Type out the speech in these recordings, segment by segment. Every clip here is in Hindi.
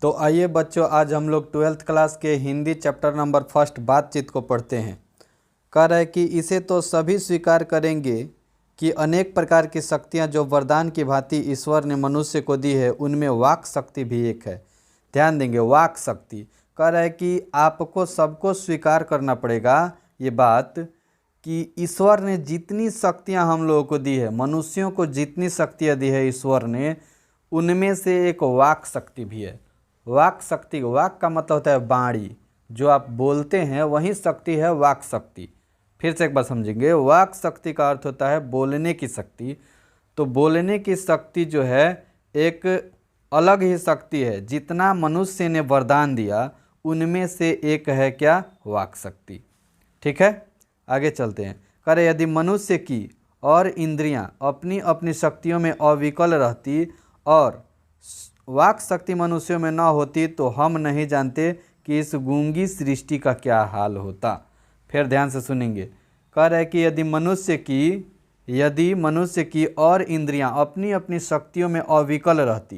तो आइए बच्चों, आज हम लोग 12th क्लास के हिंदी चैप्टर नंबर 1 बातचीत को पढ़ते हैं। कह रहा है कि इसे तो सभी स्वीकार करेंगे कि अनेक प्रकार की शक्तियां जो वरदान की भांति ईश्वर ने मनुष्य को दी है, उनमें वाक शक्ति भी एक है। ध्यान देंगे, वाक शक्ति। कह रहा है कि आपको सबको स्वीकार करना पड़ेगा ये बात कि ईश्वर ने जितनी शक्तियां हम लोगों को दी है, मनुष्यों को जितनी शक्तियां दी है ईश्वर ने, उनमें से एक वाक शक्ति भी है। वाक शक्ति, वाक का मतलब होता है वाणी, जो आप बोलते हैं वही शक्ति है वाक शक्ति। फिर से एक बार समझेंगे, वाक शक्ति का अर्थ होता है बोलने की शक्ति। तो बोलने की शक्ति जो है एक अलग ही शक्ति है। जितना मनुष्य ने वरदान दिया उनमें से एक है क्या? वाक शक्ति। ठीक है, आगे चलते हैं। करे यदि मनुष्य की और इंद्रियां अपनी अपनी शक्तियों में अविकल रहती और वाक शक्ति मनुष्यों में न होती तो हम नहीं जानते कि इस गूंगी सृष्टि का क्या हाल होता। फिर ध्यान से सुनेंगे। कह रहा है कि यदि मनुष्य की और इंद्रियां अपनी अपनी शक्तियों में अविकल रहती,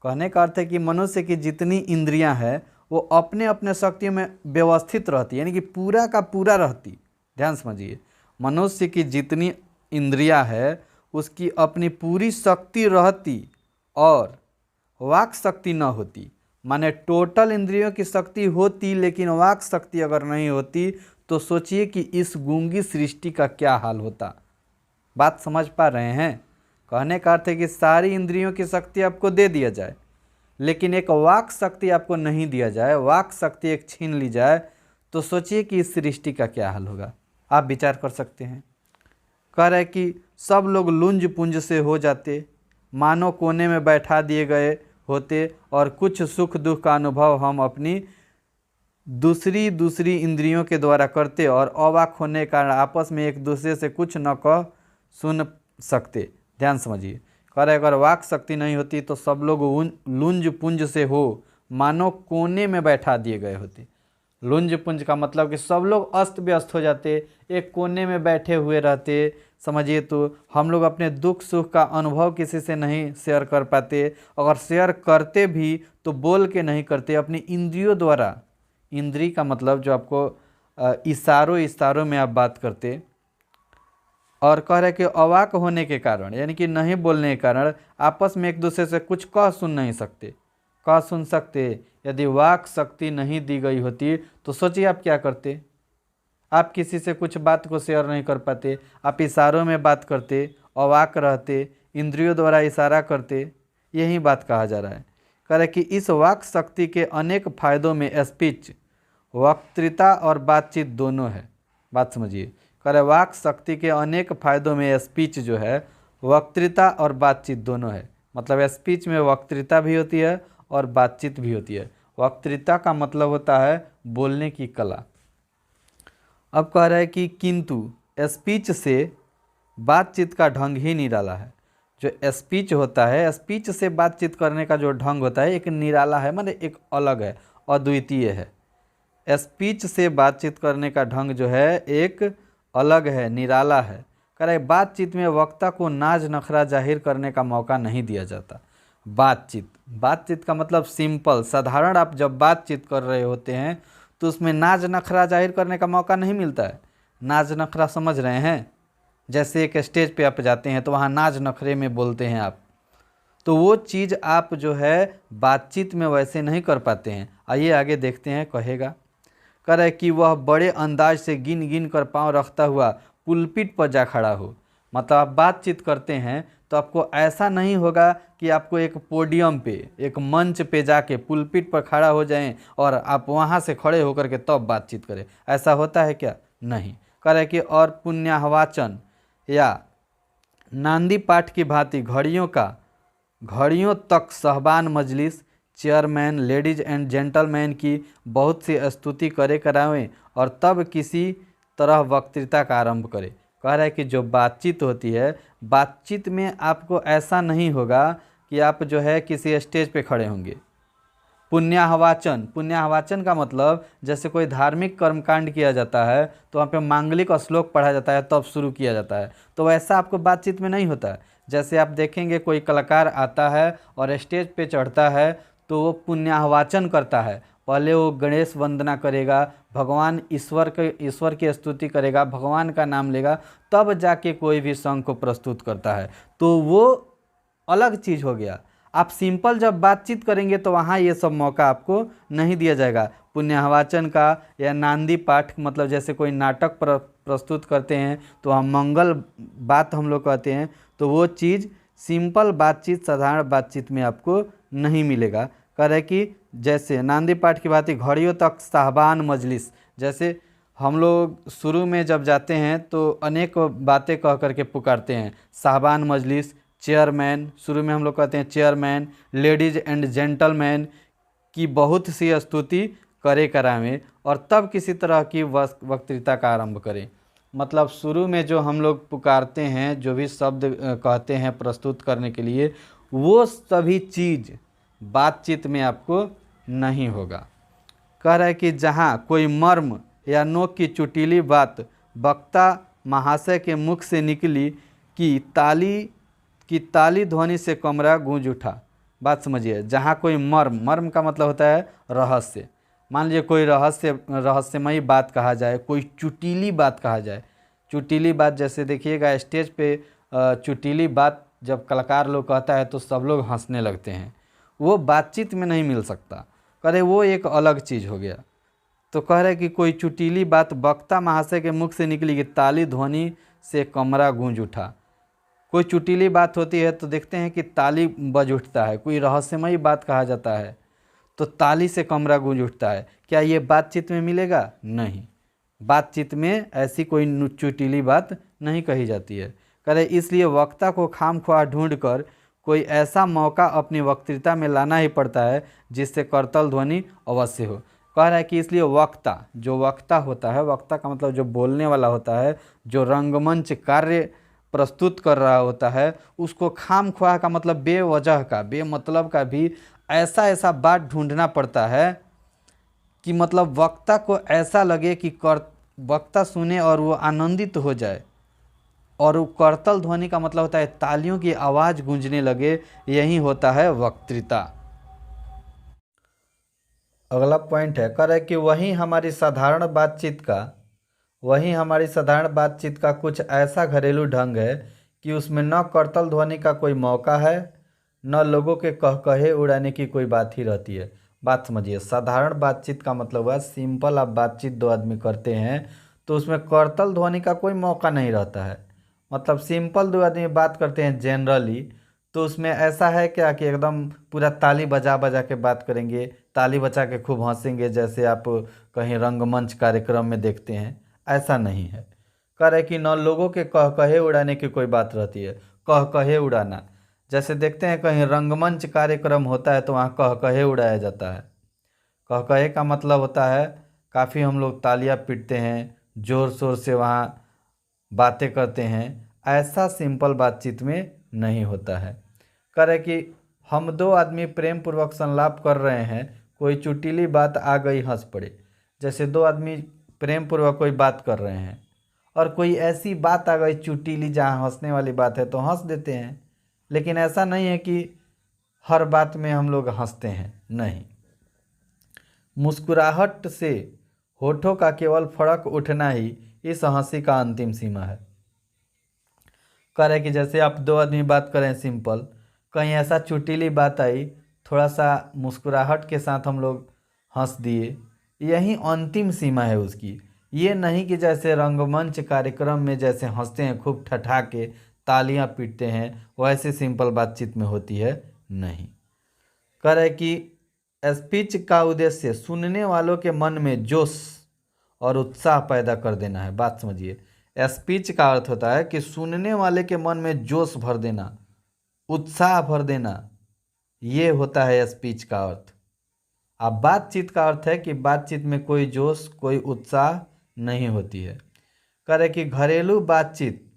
कहने का अर्थ है कि मनुष्य की जितनी इंद्रियां हैं वो अपने अपने शक्तियों में व्यवस्थित रहती, यानी कि पूरा का पूरा रहती। ध्यान समझिए, मनुष्य की जितनी इंद्रियां है उसकी अपनी पूरी शक्ति रहती और वाक शक्ति न होती। माने टोटल इंद्रियों की शक्ति होती लेकिन वाक शक्ति अगर नहीं होती तो सोचिए कि इस गूंगी सृष्टि का क्या हाल होता। बात समझ पा रहे हैं? कहने का अर्थ है कि सारी इंद्रियों की शक्ति आपको दे दिया जाए लेकिन एक वाक शक्ति आपको नहीं दिया जाए, वाक शक्ति एक छीन ली जाए, तो सोचिए कि इस सृष्टि का क्या हाल होगा। आप विचार कर सकते हैं। कह रहे हैं कि सब लोग लुंज पुंज से हो जाते, मानो कोने में बैठा दिए गए होते और कुछ सुख दुख का अनुभव हम अपनी दूसरी इंद्रियों के द्वारा करते और अवाक होने के कारण आपस में एक दूसरे से कुछ न कह सुन सकते। ध्यान समझिए, कह रहे अगर वाक शक्ति नहीं होती तो सब लोग लुंज पुंज से हो, मानो कोने में बैठा दिए गए होते। लुंज पुंज का मतलब कि सब लोग अस्त व्यस्त हो जाते, एक कोने में बैठे हुए रहते। समझिए, तो हम लोग अपने दुख सुख का अनुभव किसी से नहीं शेयर कर पाते, अगर शेयर करते भी तो बोल के नहीं करते, अपनी इंद्रियों द्वारा। इंद्री का मतलब जो आपको इशारों में आप बात करते। और कह रहे कि अवाक होने के कारण, यानी कि नहीं बोलने के कारण आपस में एक दूसरे से कुछ कह सुन नहीं सकते। कह सुन सकते, यदि वाक शक्ति नहीं दी गई होती तो सोचिए आप क्या करते। आप किसी से कुछ बात को शेयर नहीं कर पाते, आप इशारों में बात करते, अवाक रहते, इंद्रियों द्वारा इशारा करते। यही बात कहा जा रहा है। कह रहे कि इस वाक शक्ति के अनेक फायदों में स्पीच, वक्तृता और बातचीत दोनों है। बात समझिए, कह रहे वाक शक्ति के अनेक फायदों में स्पीच जो है वक्तृता और बातचीत दोनों है। मतलब स्पीच में वक्तृता भी होती है और बातचीत भी होती है। वक्तृता का मतलब होता है बोलने की कला। अब कह रहा है कि किंतु स्पीच से बातचीत का ढंग ही निराला है। जो स्पीच होता है, स्पीच से बातचीत करने का जो ढंग होता है एक निराला है, मतलब एक अलग है, अद्वितीय है। स्पीच से बातचीत करने का ढंग जो है एक अलग है, निराला है। कह रहे बातचीत में वक्ता को नाज नखरा जाहिर करने का मौका नहीं दिया जाता। बातचीत का मतलब सिंपल, साधारण। आप जब बातचीत कर रहे होते हैं तो उसमें नाज नखरा जाहिर करने का मौका नहीं मिलता है। नाज नखरा समझ रहे हैं? जैसे एक स्टेज पे आप जाते हैं तो वहाँ नाज नखरे में बोलते हैं आप, तो वो चीज़ आप जो है बातचीत में वैसे नहीं कर पाते हैं। आइए आगे देखते हैं। कहेगा, कह रहे कि वह बड़े अंदाज से गिन गिन कर पाँव रखता हुआ पुलपिट पर जा खड़ा हो। मतलब आप बातचीत करते हैं तो आपको ऐसा नहीं होगा कि आपको एक पोडियम पे, एक मंच पे जाके पुलपिट पर खड़ा हो जाएं और आप वहाँ से खड़े होकर के तब बातचीत करें। ऐसा होता है क्या? नहीं। कह रहे कि और पुण्याहवाचन या नांदी पाठ की भांति घड़ियों तक सहबान मजलिस, चेयरमैन, लेडीज एंड जेंटलमैन की बहुत सी स्तुति करे करावें और तब किसी तरह वक्तृता का आरंभ करे। कह रहा है कि जो बातचीत होती है, बातचीत में आपको ऐसा नहीं होगा कि आप जो है किसी स्टेज पे खड़े होंगे। पुण्याहवाचन का मतलब जैसे कोई धार्मिक कर्मकांड किया जाता है तो वहाँ पे मांगलिक श्लोक पढ़ा जाता है तब शुरू किया जाता है, तो वैसा आपको बातचीत में नहीं होता है। जैसे आप देखेंगे कोई कलाकार आता है और स्टेज पे चढ़ता है तो वो पुण्याहवाचन करता है। पहले वो गणेश वंदना करेगा, भगवान ईश्वर की स्तुति करेगा, भगवान का नाम लेगा, तब जाके कोई भी सॉन्ग को प्रस्तुत करता है। तो वो अलग चीज़ हो गया। आप सिंपल जब बातचीत करेंगे तो वहाँ ये सब मौका आपको नहीं दिया जाएगा। पुण्याहवाचन का या नांदी पाठ, मतलब जैसे कोई नाटक प्रस्तुत करते हैं तो हम मंगल बात हम लोग कहते हैं, तो वो चीज़ सिंपल बातचीत, साधारण बातचीत में आपको नहीं मिलेगा। कह रहे कि जैसे नांदी पाठ की बात है, घड़ियों तक साहबान मजलिस, जैसे हम लोग शुरू में जब जाते हैं तो अनेक बातें कह करके पुकारते हैं, साहबान मजलिस, चेयरमैन, शुरू में हम लोग कहते हैं चेयरमैन, लेडीज एंड जेंटलमैन की बहुत सी स्तुति करे करावें, और तब किसी तरह की वक्तृता का आरंभ करें। मतलब शुरू में जो हम लोग पुकारते हैं, जो भी शब्द कहते हैं प्रस्तुत करने के लिए, वो सभी चीज़ बातचीत में आपको नहीं होगा। कह रहा है कि जहाँ कोई मर्म या नोक की चुटीली बात वक्ता महाशय के मुख से निकली कि ताली ध्वनि से कमरा गूंज उठा। बात समझिए, जहाँ कोई मर्म का मतलब होता है रहस्य। मान लीजिए कोई रहस्यमयी बात कहा जाए, कोई चुटीली बात कहा जाए। चुटीली बात जैसे देखिएगा स्टेज पे चुटीली बात जब कलाकार लोग कहता है तो सब लोग हंसने लगते हैं, वो बातचीत में नहीं मिल सकता। कह रहे वो एक अलग चीज़ हो गया। तो कह रहे कि कोई चुटीली बात वक्ता महाशय के मुख से निकली कि ताली ध्वनि से कमरा गूंज उठा। कोई चुटीली बात होती है तो देखते हैं कि ताली बज उठता है, कोई रहस्यमयी बात कहा जाता है तो ताली से कमरा गूंज उठता है। क्या ये बातचीत में मिलेगा? नहीं, बातचीत में ऐसी कोई चुटीली बात नहीं कही जाती है। कह रहे इसलिए वक्ता को खामख्वाह ढूंढ कर कोई ऐसा मौका अपनी वक्तृता में लाना ही पड़ता है जिससे करतल ध्वनि अवश्य हो। कह रहा है कि इसलिए जो वक्ता होता है, वक्ता का मतलब जो बोलने वाला होता है, जो रंगमंच कार्य प्रस्तुत कर रहा होता है, उसको खामख्वाह का मतलब बेवजह का, बेमतलब का भी ऐसा बात ढूंढना पड़ता है कि मतलब वक्ता को ऐसा लगे कि वक्ता सुने और वो आनंदित हो जाए। और वो करतल ध्वनि का मतलब होता है तालियों की आवाज़ गूंजने लगे, यही होता है वक्तृता। अगला पॉइंट है, कह रहा है कि वही हमारी साधारण बातचीत का कुछ ऐसा घरेलू ढंग है कि उसमें न करतल ध्वनि का कोई मौका है, न लोगों के कहे उड़ाने की कोई बात ही रहती है। बात समझिए, साधारण बातचीत का मतलब है सिंपल आप बातचीत दो आदमी करते हैं तो उसमें करतल ध्वनि का कोई मौका नहीं रहता है। मतलब सिंपल दो आदमी बात करते हैं जनरली, तो उसमें ऐसा है क्या कि एकदम पूरा ताली बजा बजा के बात करेंगे, ताली बजा के खूब हंसेंगे, जैसे आप कहीं रंगमंच कार्यक्रम में देखते हैं, ऐसा नहीं है। कह रहे कि न लोगों के कहे उड़ाने की कोई बात रहती है। कहे उड़ाना, जैसे देखते हैं कहीं रंगमंच कार्यक्रम होता है तो वहाँ कहे उड़ाया जाता है। कहे का मतलब होता है काफ़ी हम लोग तालियां पीटते हैं, ज़ोर शोर से वहाँ बातें करते हैं, ऐसा सिंपल बातचीत में नहीं होता है। कह रहे कि हम दो आदमी प्रेम पूर्वक संलाप कर रहे हैं, कोई चुटीली बात आ गई हंस पड़े। जैसे दो आदमी प्रेम पूर्वक कोई बात कर रहे हैं और कोई ऐसी बात आ गई चुटीली जहाँ हंसने वाली बात है तो हंस देते हैं, लेकिन ऐसा नहीं है कि हर बात में हम लोग हंसते हैं, नहीं। मुस्कुराहट से होठों का केवल फड़क उठना ही इस हंसी का अंतिम सीमा है। कह रहे कि जैसे आप दो आदमी बात करें सिंपल, कहीं ऐसा चुटीली बात आई, थोड़ा सा मुस्कुराहट के साथ हम लोग हंस दिए, यही अंतिम सीमा है उसकी। ये नहीं कि जैसे रंगमंच कार्यक्रम में जैसे हंसते हैं खूब ठठा के तालियां पीटते हैं, वैसे सिंपल बातचीत में होती है, नहीं। कह रहे कि स्पीच का उद्देश्य सुनने वालों के मन में जोश और उत्साह पैदा कर देना है। बात समझिए, स्पीच का अर्थ होता है कि सुनने वाले के मन में जोश भर देना, उत्साह भर देना, ये होता है स्पीच का अर्थ। अब बातचीत का अर्थ है कि बातचीत में कोई जोश, कोई उत्साह नहीं होती है। कह रहे कि घरेलू बातचीत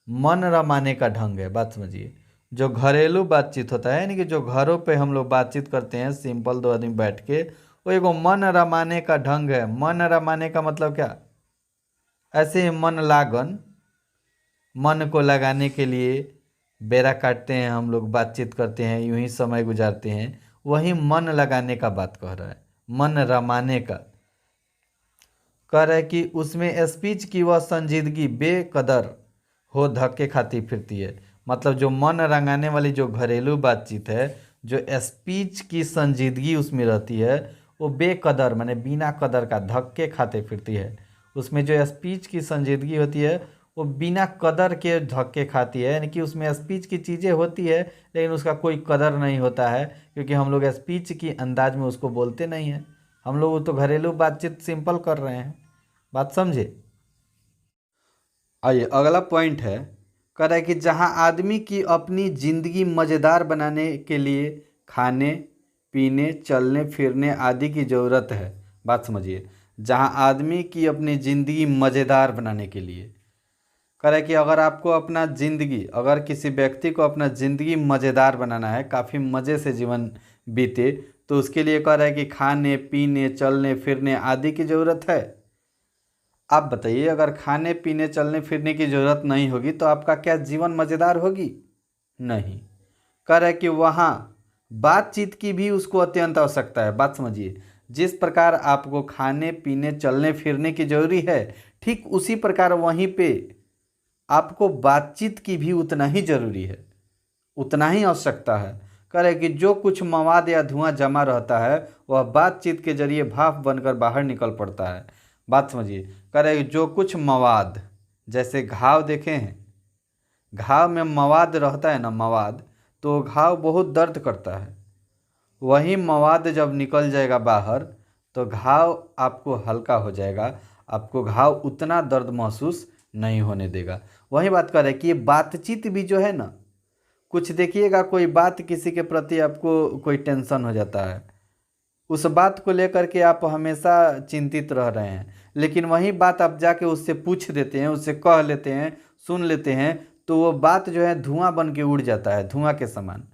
मन रमाने का ढंग है। बात समझिए, जो घरेलू बातचीत होता है, यानी कि जो घरों पे हम लोग बातचीत करते हैं सिंपल दो आदमी बैठ के, वो एगो मन रमाने का ढंग है। मन रमाने का मतलब क्या? ऐसे ही मन लागन, मन को लगाने के लिए बेरा काटते हैं हम लोग, बातचीत करते हैं, यूं ही समय गुजारते हैं, वही मन लगाने का बात कह रहा है, मन रमाने का। कह रहा है कि उसमें स्पीच की वह संजीदगी बेकदर हो धक्के खाती फिरती है। मतलब जो मन रंगाने वाली जो घरेलू बातचीत है, जो स्पीच की संजीदगी उसमें रहती है, वो बेकदर माने बिना कदर का धक्के खाते फिरती है। उसमें जो स्पीच की संजीदगी होती है वो बिना कदर के धक्के खाती है, यानी कि उसमें स्पीच की चीज़ें होती है लेकिन उसका कोई कदर नहीं होता है, क्योंकि हम लोग स्पीच की अंदाज में उसको बोलते नहीं हैं। हम लोग तो घरेलू बातचीत सिंपल कर रहे हैं। बात समझे? आइए अगला पॉइंट है, कह रहा है कि जहाँ आदमी की अपनी ज़िंदगी मज़ेदार बनाने के लिए खाने पीने चलने फिरने आदि की ज़रूरत है। बात समझिए, जहाँ आदमी की अपनी ज़िंदगी मज़ेदार बनाने के लिए, कह रहा है कि अगर आपको अपना ज़िंदगी, अगर किसी व्यक्ति को अपना ज़िंदगी मज़ेदार बनाना है, काफ़ी मज़े से जीवन बीते, तो उसके लिए कह रहा है कि खाने पीने चलने फिरने आदि की ज़रूरत है। आप बताइए, अगर खाने पीने चलने फिरने की ज़रूरत नहीं होगी तो आपका क्या जीवन मज़ेदार होगी? नहीं। कह रहा है कि वहाँ बातचीत की भी उसको अत्यंत आवश्यकता है। बात समझिए, जिस प्रकार आपको खाने पीने चलने फिरने की जरूरी है, ठीक उसी प्रकार वहीं पे आपको बातचीत की भी उतना ही जरूरी है, उतना ही आवश्यकता है। कह रहे कि जो कुछ मवाद या धुआं जमा रहता है वह बातचीत के जरिए भाप बनकर बाहर निकल पड़ता है। बात समझिए, कह रहे कि जो कुछ मवाद, जैसे घाव देखे हैं, घाव में मवाद रहता है ना, मवाद, तो घाव बहुत दर्द करता है। वही मवाद जब निकल जाएगा बाहर तो घाव आपको हल्का हो जाएगा, आपको घाव उतना दर्द महसूस नहीं होने देगा। वही बात कर रहे हैं कि ये बातचीत भी जो है ना, कुछ देखिएगा कोई बात किसी के प्रति आपको कोई टेंशन हो जाता है, उस बात को लेकर के आप हमेशा चिंतित रह रहे हैं, लेकिन वही बात आप जाके उससे पूछ देते हैं, उससे कह लेते हैं, सुन लेते हैं, तो वो बात जो है धुआं बन के उड़ जाता है, धुआं के समान।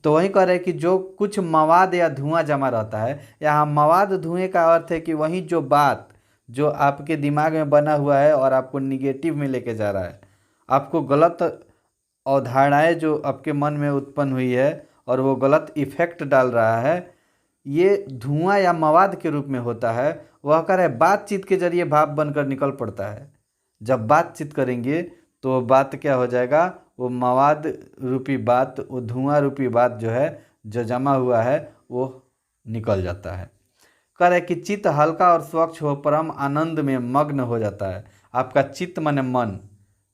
तो वही कह रहे हैं कि जो कुछ मवाद या धुआं जमा रहता है, यहाँ मवाद धुएं का अर्थ है कि वही जो बात जो आपके दिमाग में बना हुआ है और आपको निगेटिव में लेके जा रहा है, आपको गलत अवधारणाएं जो आपके मन में उत्पन्न हुई है और वो गलत इफेक्ट डाल रहा है, ये धुआं या मवाद के रूप में होता है। वह कह रहे बातचीत के जरिए भाप बनकर निकल पड़ता है। जब बातचीत करेंगे तो बात क्या हो जाएगा, वो मवाद रूपी बात, वो धुआं रूपी बात जो है, जो जमा हुआ है, वो निकल जाता है। कह रहे कि चित्त हल्का और स्वच्छ हो परम आनंद में मग्न हो जाता है। आपका चित्त माने मन,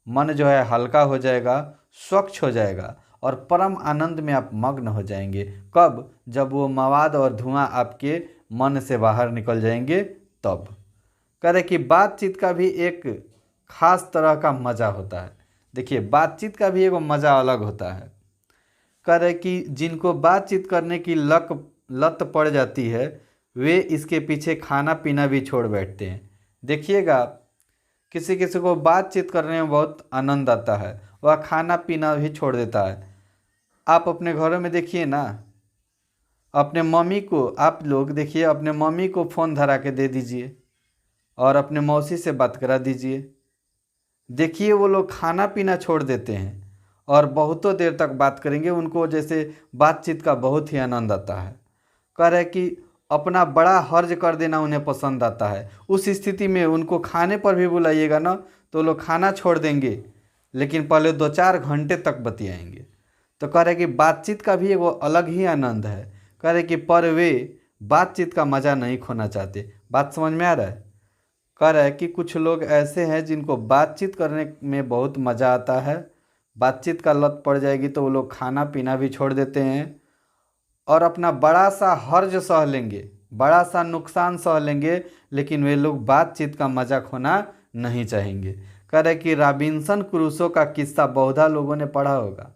मन जो है हल्का हो जाएगा, स्वच्छ हो जाएगा और परम आनंद में आप मग्न हो जाएंगे। कब? जब वो मवाद और धुआं आपके मन से बाहर निकल जाएंगे तब। कह रहे कि बातचीत का भी एक खास तरह का मज़ा होता है। देखिए, बातचीत का भी एक मज़ा अलग होता है। कह रहे कि जिनको बातचीत करने की लत पड़ जाती है, वे इसके पीछे खाना पीना भी छोड़ बैठते हैं। देखिएगा, किसी किसी को बातचीत करने में बहुत आनंद आता है, वह खाना पीना भी छोड़ देता है। आप अपने घरों में देखिए ना, अपने मम्मी को, आप लोग देखिए, अपने मम्मी को फ़ोन धरा के दे दीजिए और अपने मौसी से बात करा दीजिए। देखिए, वो लोग खाना पीना छोड़ देते हैं और बहुतों देर तक बात करेंगे। उनको जैसे बातचीत का बहुत ही आनंद आता है। कह रहे कि अपना बड़ा हर्ज कर देना उन्हें पसंद आता है। उस स्थिति में उनको खाने पर भी बुलाइएगा ना तो लोग खाना छोड़ देंगे, लेकिन पहले 2-4 घंटे तक बतियाएंगे। तो कह रहे कि बातचीत का भी वो अलग ही आनंद है। कह रहे कि पर वे बातचीत का मज़ा नहीं खोना चाहते। बात समझ में आ रहा है? कह रहा है कि कुछ लोग ऐसे हैं जिनको बातचीत करने में बहुत मज़ा आता है, बातचीत का लत पड़ जाएगी तो वो लोग खाना पीना भी छोड़ देते हैं और अपना बड़ा सा हर्ज सह लेंगे, बड़ा सा नुकसान सह लेंगे, लेकिन वे लोग बातचीत का मज़ा खोना नहीं चाहेंगे। कह रहे कि रॉबिन्सन क्रूसो का किस्सा बहुधा लोगों ने पढ़ा होगा।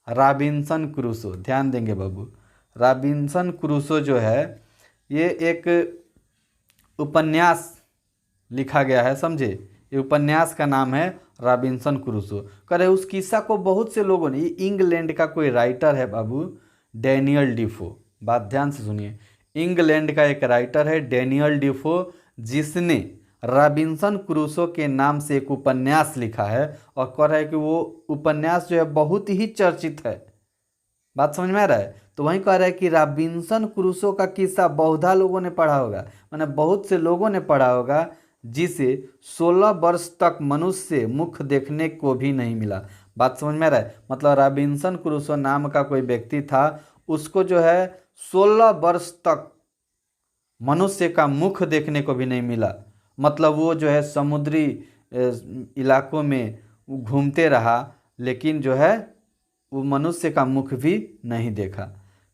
रॉबिन्सन क्रूसो, ध्यान देंगे बाबू, रॉबिन्सन क्रूसो जो है ये एक उपन्यास लिखा गया है, समझे? ये उपन्यास का नाम है रॉबिन्सन क्रूसो। कह रहे उस किस्सा को बहुत से लोगों ने, इंग्लैंड का कोई राइटर है बाबू, डैनियल डिफो, बात ध्यान से सुनिए, इंग्लैंड का एक राइटर है डैनियल डिफो, जिसने रॉबिन्सन क्रूसो के नाम से एक उपन्यास लिखा है और कह रहा है कि वो उपन्यास जो है बहुत ही चर्चित है। बात समझ में आ रहा है? तो वहीं कह रहा है कि रॉबिन्सन क्रूसो का किस्सा बहुधा लोगों ने पढ़ा होगा, माने बहुत से लोगों ने पढ़ा होगा, जिसे 16 वर्ष तक मनुष्य मुख देखने को भी नहीं मिला। बात समझ में आ रहा है? मतलब रॉबिन्सन क्रूसो नाम का कोई व्यक्ति था, उसको जो है 16 वर्ष तक मनुष्य का मुख देखने को भी नहीं मिला। मतलब वो जो है समुद्री इलाकों में घूमते रहा, लेकिन जो है वो मनुष्य का मुख भी नहीं देखा।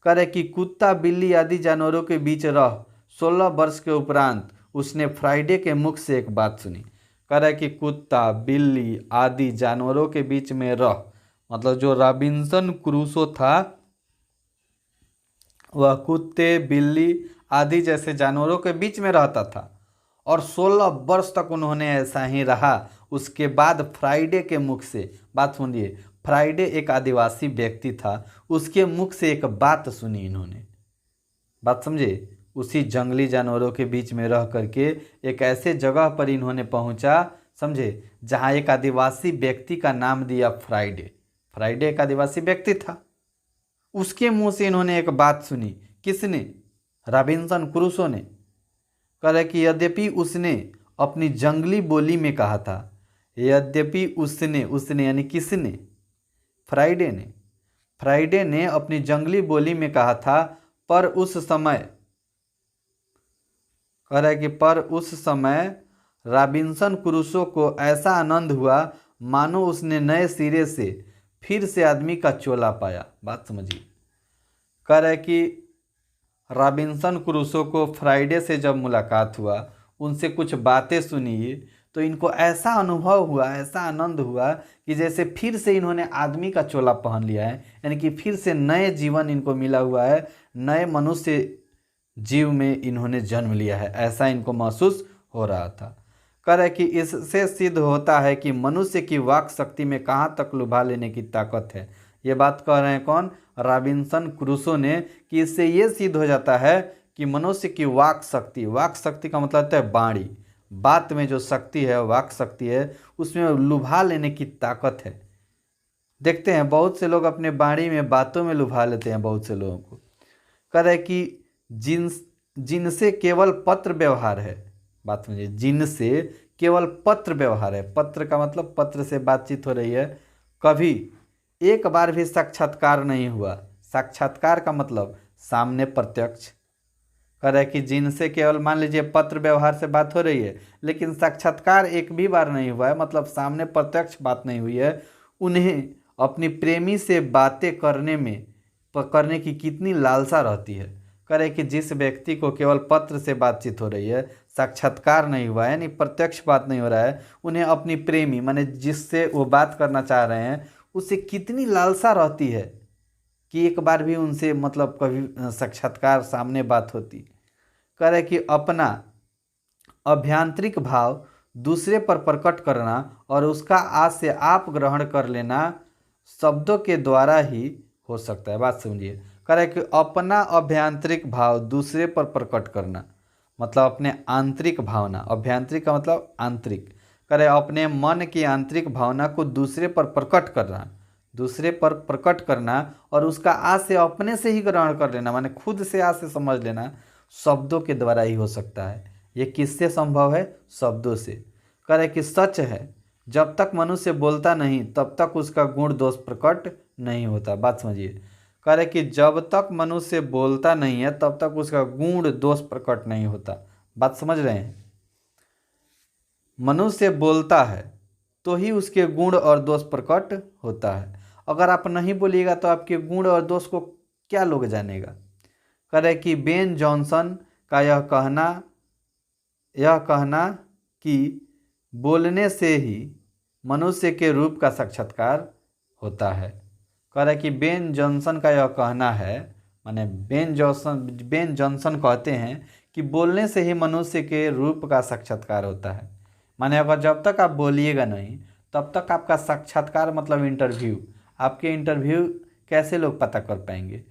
कह रहे कि कुत्ता बिल्ली आदि जानवरों के बीच रह 16 वर्ष के उपरांत उसने फ्राइडे के मुख से एक बात सुनी। कह रहे कि कुत्ता बिल्ली आदि जानवरों के बीच में रह, मतलब जो रॉबिन्सन क्रूसो था वह कुत्ते बिल्ली आदि जैसे जानवरों के बीच में रहता था और 16 वर्ष तक उन्होंने ऐसा ही रहा। उसके बाद फ्राइडे के मुख से, बात सुनिए, फ्राइडे एक आदिवासी व्यक्ति था, उसके मुख से एक बात सुनी इन्होंने। बात समझे? उसी जंगली जानवरों के बीच में रह करके एक ऐसे जगह पर इन्होंने पहुंचा, समझे, जहां एक आदिवासी व्यक्ति का नाम दिया फ्राइडे। फ्राइडे एक आदिवासी व्यक्ति था, उसके मुंह से इन्होंने एक बात सुनी। किसने? रॉबिन्सन क्रूसो ने। कह रहे कि यद्यपि उसने अपनी जंगली बोली में कहा था, यद्यपि उसने यानी किसने? फ्राइडे ने अपनी जंगली बोली में कहा था, पर उस समय, कह रहा है कि पर उस समय रॉबिन्सन क्रूसो को ऐसा आनंद हुआ मानो उसने नए सिरे से फिर से आदमी का चोला पाया। बात समझिए, कह रहा है कि रॉबिन्सन क्रूसो को फ्राइडे से जब मुलाकात हुआ, उनसे कुछ बातें सुनी, तो इनको ऐसा अनुभव हुआ, ऐसा आनंद हुआ कि जैसे फिर से इन्होंने आदमी का चोला पहन लिया है, यानी कि फिर से नए जीवन इनको मिला हुआ है, नए मनुष्य जीव में इन्होंने जन्म लिया है, ऐसा इनको महसूस हो रहा था। कह रहे कि इससे सिद्ध होता है कि मनुष्य की वाक शक्ति में कहाँ तक लुभा लेने की ताकत है। ये बात कह रहे हैं कौन? रॉबिन्सन क्रूसो ने, कि इससे ये सिद्ध हो जाता है कि मनुष्य की वाक शक्ति का मतलब होता है बाणी, बात में जो शक्ति है, वाक शक्ति है, उसमें लुभा लेने की ताकत है। देखते हैं बहुत से लोग अपने बाणी में, बातों में लुभा लेते हैं बहुत से लोगों को। कह रहे कि जिनसे केवल पत्र व्यवहार है, बात समझिए, जिनसे केवल पत्र व्यवहार है, पत्र का मतलब पत्र से बातचीत हो रही है, कभी एक बार भी साक्षात्कार नहीं हुआ। साक्षात्कार का मतलब सामने प्रत्यक्ष। कह रहा है कि जिनसे केवल, मान लीजिए पत्र व्यवहार से बात हो रही है, लेकिन साक्षात्कार एक भी बार नहीं हुआ है, मतलब सामने प्रत्यक्ष बात नहीं हुई है, उन्हें अपनी प्रेमी से बातें करने की कितनी लालसा रहती है। कह रहे कि जिस व्यक्ति को केवल पत्र से बातचीत हो रही है, साक्षात्कार नहीं हुआ है, यानी प्रत्यक्ष बात नहीं हो रहा है, उन्हें अपनी प्रेमी, माने जिससे वो बात करना चाह रहे हैं, उससे कितनी लालसा रहती है कि एक बार भी उनसे, मतलब कभी साक्षात्कार सामने बात होती। कह रहे कि अपना अभ्यांतरिक भाव दूसरे पर प्रकट करना और उसका आज से आप ग्रहण कर लेना शब्दों के द्वारा ही हो सकता है। बात समझिए, कह रहे कि अपना अभ्यांतरिक भाव दूसरे पर प्रकट करना, मतलब अपने आंतरिक भावना, अभ्यांतरिक का मतलब आंतरिक, कह रहे अपने मन की आंतरिक भावना को दूसरे पर प्रकट करना और उसका आज से अपने से ही ग्रहण कर लेना, माने खुद से आज से समझ लेना, शब्दों के द्वारा ही हो सकता है। ये किससे संभव है? शब्दों से। कह रहे कि सच है, जब तक मनुष्य बोलता नहीं तब तक उसका गुण दोष प्रकट नहीं होता। बात समझिए, कह रहे कि जब तक मनुष्य बोलता नहीं है तब तक उसका गुण दोष प्रकट नहीं होता। बात समझ रहे हैं? मनुष्य बोलता है तो ही उसके गुण और दोष प्रकट होता है। अगर आप नहीं बोलिएगा तो आपके गुण और दोष को क्या लोग जानेगा। कह रहे कि बेन जॉनसन का यह कहना कि बोलने से ही मनुष्य के रूप का साक्षात्कार होता है। कह रहा है कि बेन जॉनसन का यह कहना है, माने बेन जॉनसन कहते हैं कि बोलने से ही मनुष्य के रूप का साक्षात्कार होता है। माने अगर जब तक आप बोलिएगा नहीं तब तक आपका साक्षात्कार मतलब इंटरव्यू, आपके इंटरव्यू कैसे लोग पता कर पाएंगे।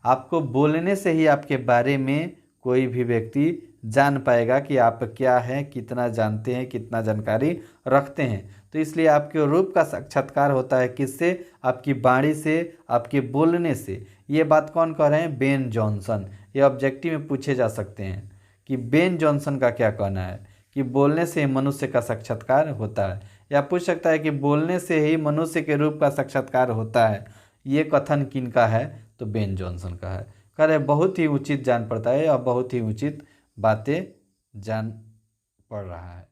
आपको बोलने से ही आपके बारे में कोई भी व्यक्ति जान पाएगा कि आप क्या हैं, कितना जानते हैं, कितना जानकारी रखते हैं। तो इसलिए आपके रूप का साक्षात्कार होता है किससे? आपकी वाणी से, आपके बोलने से। ये बात कौन कह रहे हैं? Ben Jonson. ये ऑब्जेक्टिव में पूछे जा सकते हैं कि बेन जॉनसन का क्या कहना है कि बोलने से मनुष्य का साक्षात्कार होता है, या पूछ सकता है कि बोलने से ही मनुष्य के रूप का साक्षात्कार होता है। ये कथन किनका है? तो बेन जॉनसन का है। कह रहे बहुत ही उचित जान पड़ता है और बहुत ही उचित बातें जान पड़ रहा है।